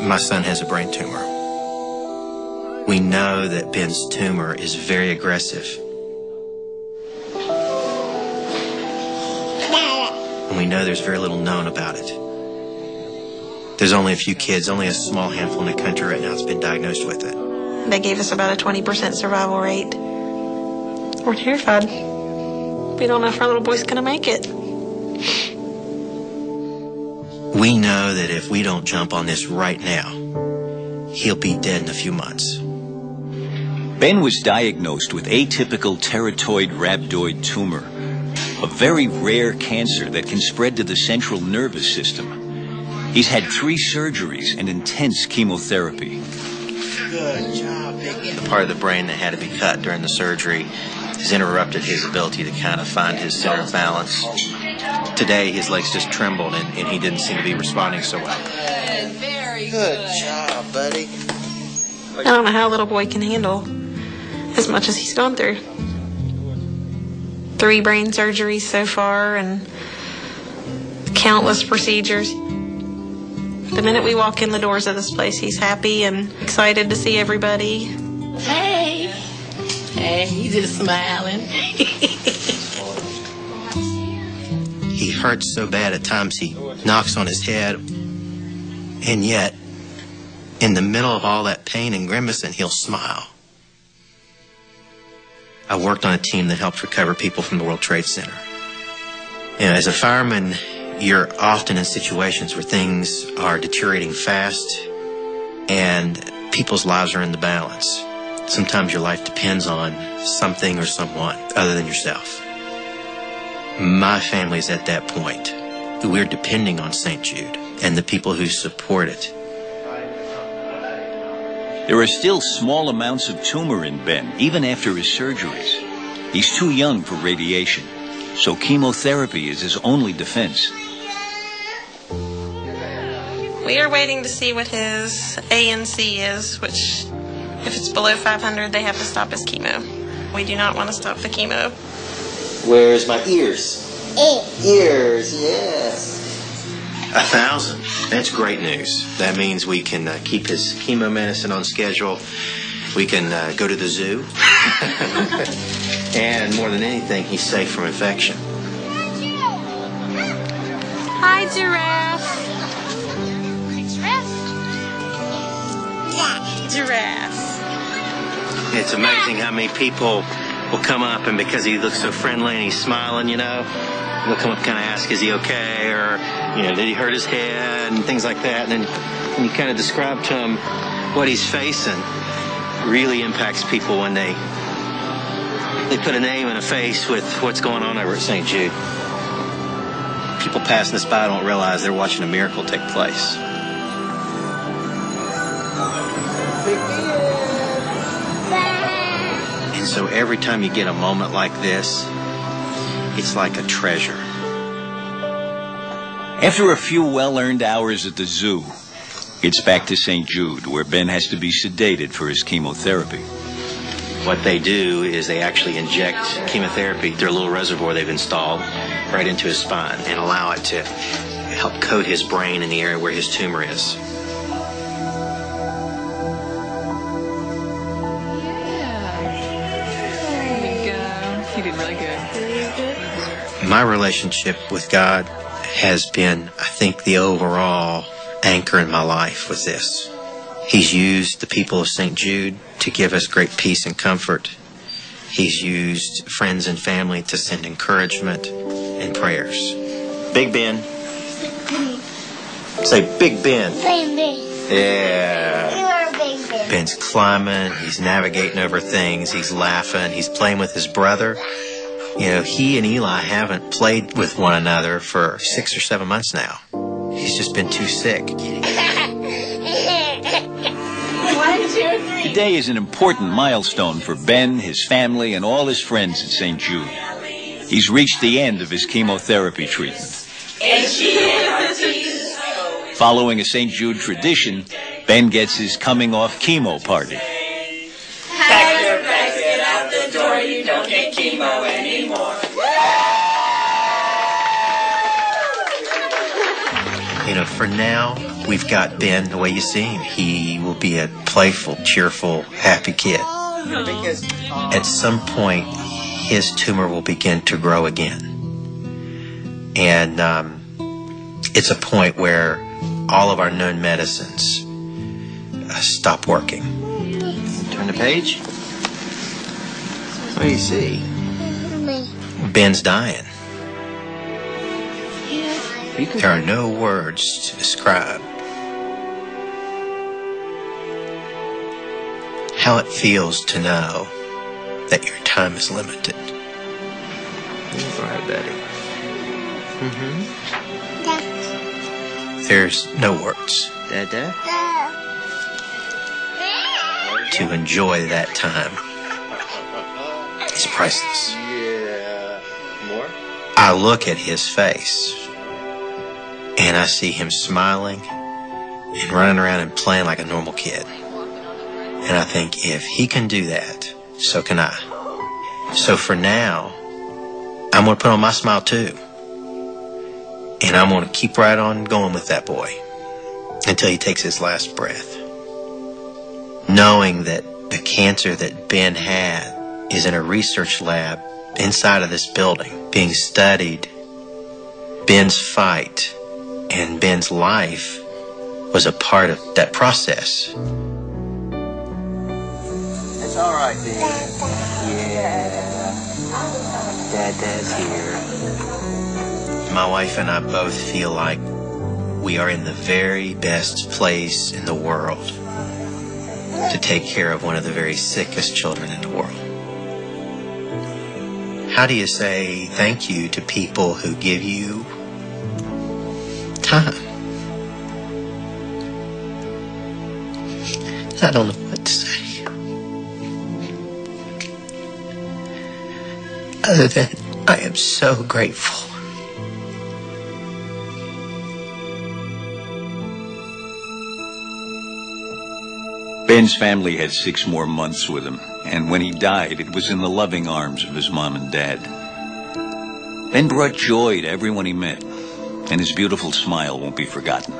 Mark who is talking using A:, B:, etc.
A: My son has a brain tumor. We know that Ben's tumor is very aggressive. And we know there's very little known about it. There's only a few kids, only a small handful in the country right now that's been diagnosed with it.
B: They gave us about a 20% survival rate. We're terrified. We don't know if our little boy's gonna make it.
A: We know that if we don't jump on this right now, he'll be dead in a few months.
C: Ben was diagnosed with atypical teratoid rhabdoid tumor, a very rare cancer that can spread to the central nervous system. He's had 3 surgeries and intense chemotherapy.
A: Good job, Biggie. The part of the brain that had to be cut during the surgery has interrupted his ability to kind of find his center of balance. Today, his legs just trembled, and he didn't seem to be responding so well.
D: Good, very
A: Good job, buddy.
B: I don't know how a little boy can handle as much as he's gone through. 3 brain surgeries so far and countless procedures. The minute we walk in the doors of this place, he's happy and excited to see everybody.
D: Hey. Hey, he's just smiling.
A: He hurts so bad at times he knocks on his head. And yet, in the middle of all that pain and grimacing, he'll smile. I worked on a team that helped recover people from the World Trade Center. You know, as a fireman, you're often in situations where things are deteriorating fast and people's lives are in the balance. Sometimes your life depends on something or someone other than yourself. My family's at that point. We're depending on St. Jude and the people who support it.
C: There are still small amounts of tumor in Ben, even after his surgeries. He's too young for radiation, so chemotherapy is his only defense.
B: We are waiting to see what his ANC is, which, if it's below 500, they have to stop his chemo. We do not want to stop the chemo.
A: Where's my ears? Ears, yes. 1,000. That's great news. That means we can keep his chemo medicine on schedule. We can go to the zoo. And more than anything, he's safe from infection.
B: Hi, Giraffe. Giraffe.
A: It's amazing how many people will come up, and because he looks so friendly and he's smiling, you know, they'll come up and kind of ask, is he okay? Or, you know, did he hurt his head? And things like that. And then when you kind of describe to him what he's facing, it really impacts people when they put a name and a face with what's going on over at St. Jude. People passing us by don't realize they're watching a miracle take place. And so every time you get a moment like this, it's like a treasure.
C: After a few well-earned hours at the zoo, it's back to St. Jude, where Ben has to be sedated for his chemotherapy.
A: What they do is they actually inject chemotherapy through a little reservoir they've installed right into his spine and allow it to help coat his brain in the area where his tumor is.
D: You did really good.
A: My relationship with God has been, I think, the overall anchor in my life with this. He's used the people of St. Jude to give us great peace and comfort. He's used friends and family to send encouragement and prayers. Big Ben. Say Big Ben.
E: Big Ben.
A: Yeah.
E: You are Big Ben.
A: Ben's climbing, he's navigating over things, he's laughing, he's playing with his brother. You know, he and Eli haven't played with one another for 6 or 7 months now. He's just been too sick.
E: 1, 2, 3.
C: Today is an important milestone for Ben, his family, and all his friends at St. Jude. He's reached the end of his chemotherapy treatment. Following a St. Jude tradition, Ben gets his coming off chemo party.
D: Pack your bags, get out the door, you don't get chemo anymore.
A: You know, for now, we've got Ben the way you see him. He will be a playful, cheerful, happy kid. At some point, his tumor will begin to grow again. And it's a point where all of our known medicines stop working. Turn the page. What do you see? Ben's dying. There are no words to describe how it feels to know that your time is limited. All right, Betty. There's no words. Dada? To enjoy that time. It's priceless.
E: Yeah. More?
A: I look at his face, and I see him smiling and running around and playing like a normal kid. And I think, if he can do that, so can I. So for now, I'm going to put on my smile too. And I'm going to keep right on going with that boy until he takes his last breath. Knowing that the cancer that Ben had is in a research lab inside of this building being studied. Ben's fight and Ben's life was a part of that process.
E: It's all right, Ben. Yeah. Dada's here.
A: My wife and I both feel like we are in the very best place in the world to take care of one of the very sickest children in the world. How do you say thank you to people who give you time? I don't know what to say. Other than I am so grateful.
C: Ben's family had 6 more months with him, and when he died, it was in the loving arms of his mom and dad. Ben brought joy to everyone he met, and his beautiful smile won't be forgotten.